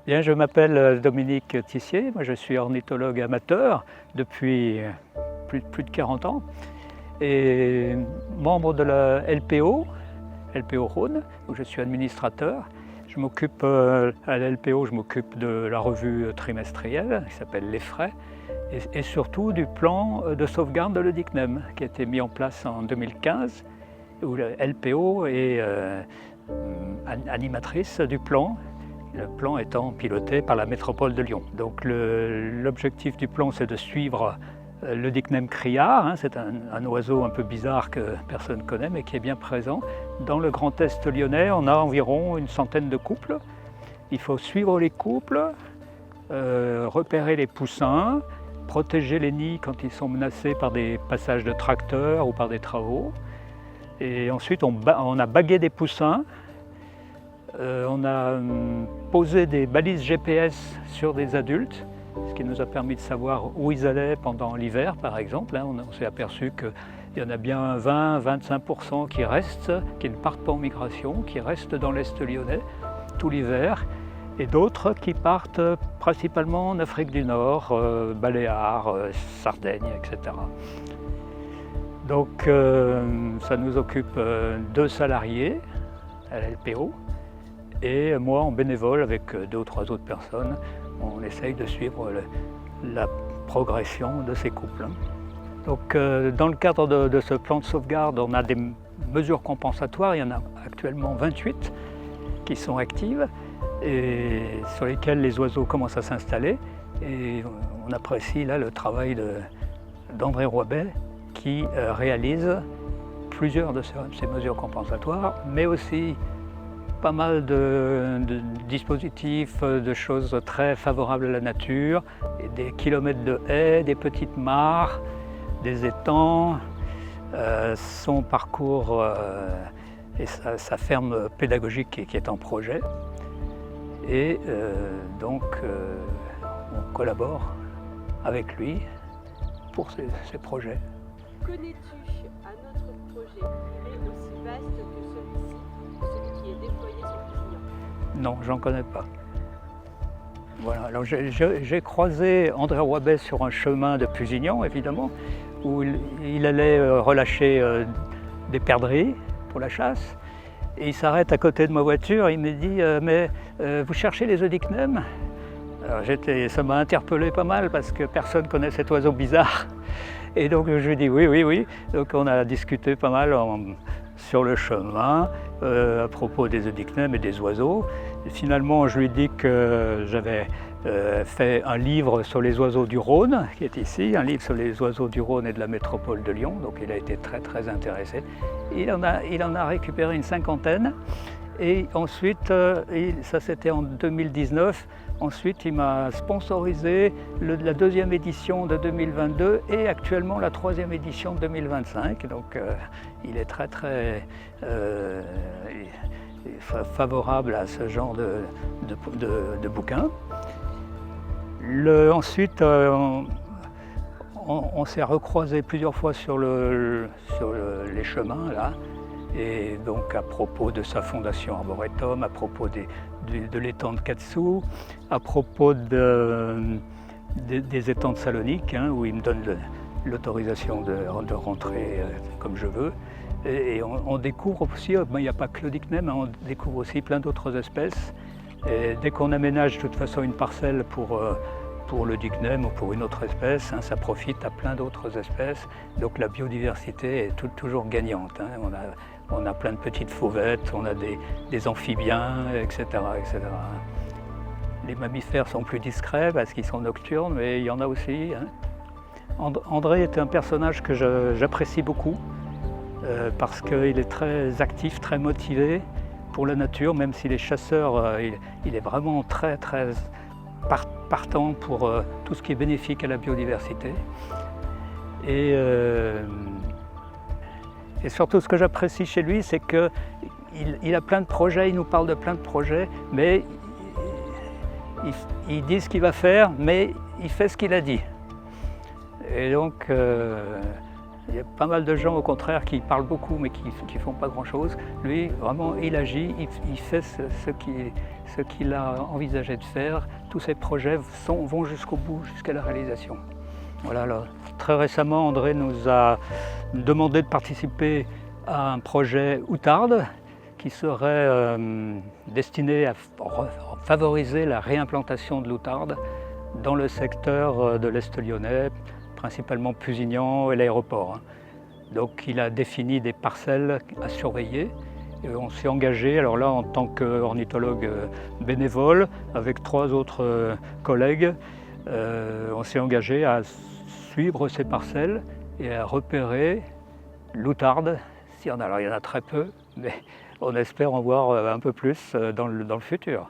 Bien, je m'appelle Dominique Tissier, moi je suis ornithologue amateur depuis plus de 40 ans et membre de la LPO Rhône, où je suis administrateur. Je m'occupe à la LPO, je m'occupe de la revue trimestrielle qui s'appelle Les Frais et surtout du plan de sauvegarde de l'Oedicnem qui a été mis en place en 2015, où la LPO est animatrice du plan. Le plan étant piloté par la métropole de Lyon. Donc l'objectif du plan, c'est de suivre l'Oedicnem criard. C'est un oiseau un peu bizarre que personne ne connaît, mais qui est bien présent. Dans le Grand Est lyonnais, on a environ une centaine de couples. Il faut suivre les couples, repérer les poussins, protéger les nids quand ils sont menacés par des passages de tracteurs ou par des travaux. Et ensuite, on a bagué des poussins. On a posé des balises GPS sur des adultes, ce qui nous a permis de savoir où ils allaient pendant l'hiver, par exemple. On s'est aperçu qu'il y en a bien 20-25% qui restent, qui ne partent pas en migration, qui restent dans l'Est lyonnais tout l'hiver, et d'autres qui partent principalement en Afrique du Nord, Baléares, Sardaigne, etc. Donc ça nous occupe 2 salariés à la LPO. Et moi, en bénévole, avec 2 ou 3 autres personnes, on essaye de suivre la progression de ces couples. Donc, dans le cadre de ce plan de sauvegarde, on a des mesures compensatoires. Il y en a actuellement 28 qui sont actives et sur lesquelles les oiseaux commencent à s'installer. Et on apprécie là le travail d'André Roibet qui réalise plusieurs de ces mesures compensatoires, mais aussi pas mal de dispositifs, de choses très favorables à la nature, des kilomètres de haies, des petites mares, des étangs, son parcours et sa ferme pédagogique qui est en projet. Et donc on collabore avec lui pour ces projets. Connais-tu un autre projet privé aussi vaste que celui-ci, celui qui est déployé sur Pusignan? Non, j'en connais pas. Voilà. Alors j'ai croisé André Roibet sur un chemin de Pusignan, évidemment, où il allait relâcher des perdrix pour la chasse. Et il s'arrête à côté de ma voiture, il me dit mais vous cherchez les Oedicnem? Alors ça m'a interpellé pas mal parce que personne ne connaît cet oiseau bizarre. Et donc je lui ai dit oui. Donc on a discuté pas mal sur le chemin à propos des Oedicnem et des oiseaux. Et finalement, je lui ai dit que j'avais fait un livre sur les oiseaux du Rhône, qui est ici, un livre sur les oiseaux du Rhône et de la métropole de Lyon. Donc il a été très intéressé. Il en a récupéré une 50aine. Et ensuite, ça c'était en 2019, ensuite il m'a sponsorisé la 2e édition de 2022 et actuellement la 3e édition de 2025. Donc il est très favorable à ce genre de bouquins. Ensuite, on s'est recroisé plusieurs fois sur les chemins là. Et donc à propos de sa fondation Arboretum, à propos de l'étang de Katsu, à propos des étangs de Salonique, où il me donne l'autorisation de rentrer comme je veux. Et on découvre aussi, il n'y a pas que l'Oedicnem, on découvre aussi plein d'autres espèces. Et dès qu'on aménage de toute façon une parcelle pour l'Oedicnem ou pour une autre espèce, ça profite à plein d'autres espèces. Donc la biodiversité est toujours gagnante. On a plein de petites fauvettes, on a des amphibiens, etc. Les mammifères sont plus discrets parce qu'ils sont nocturnes, mais il y en a aussi. André est un personnage que j'apprécie beaucoup parce qu'il est très actif, très motivé pour la nature, même s'il est chasseur, il est vraiment très partant pour tout ce qui est bénéfique à la biodiversité. Et surtout, ce que j'apprécie chez lui, c'est qu'il a plein de projets, il nous parle de plein de projets, mais il dit ce qu'il va faire, mais il fait ce qu'il a dit. Et donc, Il y a pas mal de gens au contraire qui parlent beaucoup mais qui ne font pas grand-chose. Lui, vraiment, il agit, il fait ce qu'il a envisagé de faire. Tous ses projets vont jusqu'au bout, jusqu'à la réalisation. Voilà, alors, très récemment, André nous a demandé de participer à un projet outarde qui serait destiné à favoriser la réimplantation de l'outarde dans le secteur de l'Est lyonnais, principalement Pusignan et l'aéroport. Donc il a défini des parcelles à surveiller et on s'est engagé, alors là en tant qu'ornithologue bénévole, avec 3 autres collègues, on s'est engagé à suivre ces parcelles et à repérer l'outarde. Alors il y en a très peu, mais on espère en voir un peu plus dans le futur.